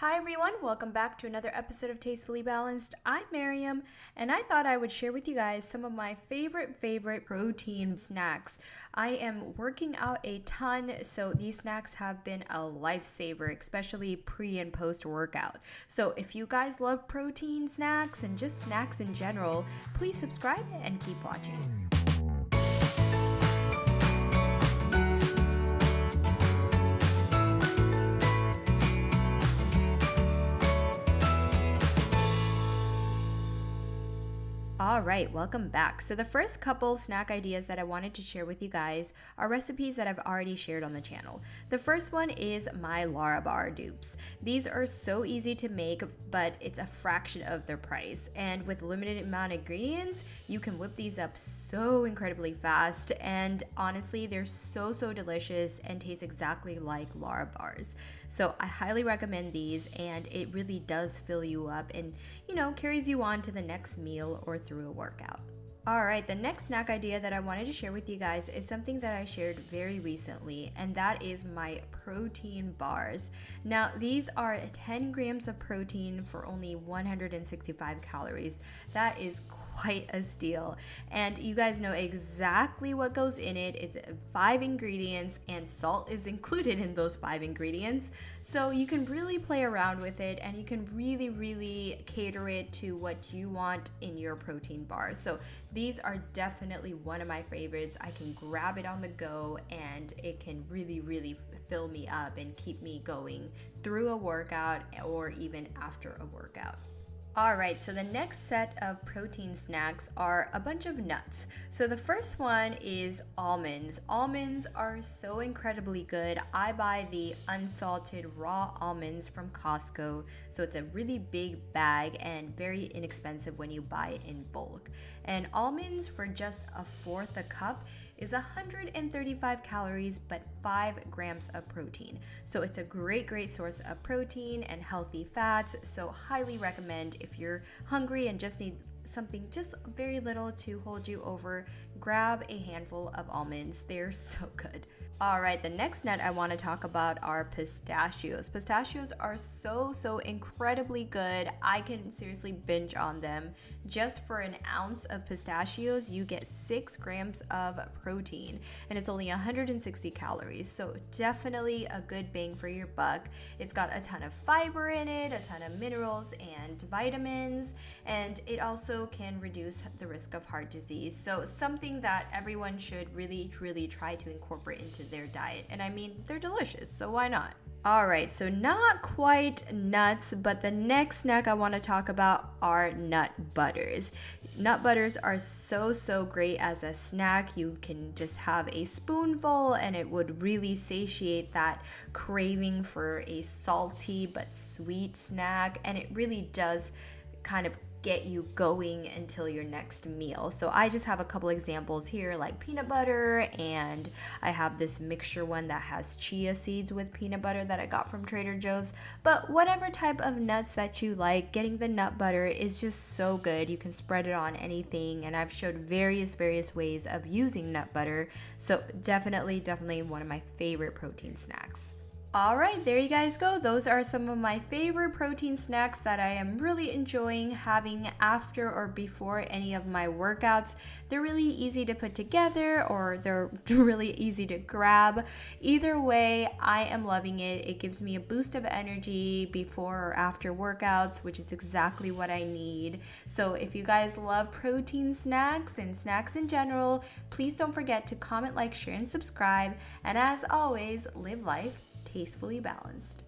Hi everyone, welcome back to another episode of Tastefully Balanced. I'm Miriam, and I thought I would share with you guys some of my favorite protein snacks. I am working out a ton, so these snacks have been a lifesaver, especially pre and post workout. So if you guys love protein snacks and just snacks in general, please subscribe and keep watching. All right, welcome back. So the first couple snack ideas that I wanted to share with you guys are recipes that I've already shared on the channel. The first one is my Larabar dupes. These are so easy to make, but it's a fraction of their price. And with limited amount of ingredients, you can whip these up so incredibly fast. And honestly, they're so delicious and taste exactly like Larabars. So I highly recommend these, and it really does fill you up and, carries you on to the next meal or through a workout. Alright, the next snack idea that I wanted to share with you guys is something that I shared very recently, and that is my protein bars. Now, these are 10 grams of protein for only 165 calories. That is quite a steal, and you guys know exactly what goes in it. It's 5 ingredients, and salt is included in those 5 ingredients, so you can really play around with it, and you can really cater it to what you want in your protein bar. So these are definitely one of my favorites. I can grab it on the go, and it can really fill me up and keep me going through a workout or even after a workout. Alright, so the next set of protein snacks are a bunch of nuts. So the first one is almonds. Almonds are so incredibly good. I buy the unsalted raw almonds from Costco. So it's a really big bag and very inexpensive when you buy it in bulk. And almonds for just a fourth a cup is 135 calories but 5 grams of protein. So it's a great source of protein and healthy fats. So highly recommend if you're hungry and just need something just very little to hold you over, grab a handful of almonds. They're so good. Alright, the next nut I want to talk about are pistachios. Pistachios are so incredibly good. I can seriously binge on them. Just for an ounce of pistachios, you get 6 grams of protein, and it's only 160 calories. So definitely a good bang for your buck. It's got a ton of fiber in it, a ton of minerals and vitamins, and it also can reduce the risk of heart disease. So something that everyone should really try to incorporate into their diet. And I mean, they're delicious, so why not? Alright, so not quite nuts, but the next snack I want to talk about are nut butters. Nut butters are so great as a snack. You can just have a spoonful and it would really satiate that craving for a salty but sweet snack, and it really does kind of get you going until your next meal. So I just have a couple examples here, like peanut butter, and I have this mixture one that has chia seeds with peanut butter that I got from Trader Joe's. But whatever type of nuts that you like, getting the nut butter is just so good. You can spread it on anything, and I've showed various ways of using nut butter. So definitely one of my favorite protein snacks. Alright, there you guys go. Those are some of my favorite protein snacks that I am really enjoying having after or before any of my workouts. They're really easy to put together, or they're really easy to grab. Either way, I am loving it. It gives me a boost of energy before or after workouts, which is exactly what I need. So if you guys love protein snacks and snacks in general, please don't forget to comment, like, share, and subscribe. And as always, live life tastefully balanced.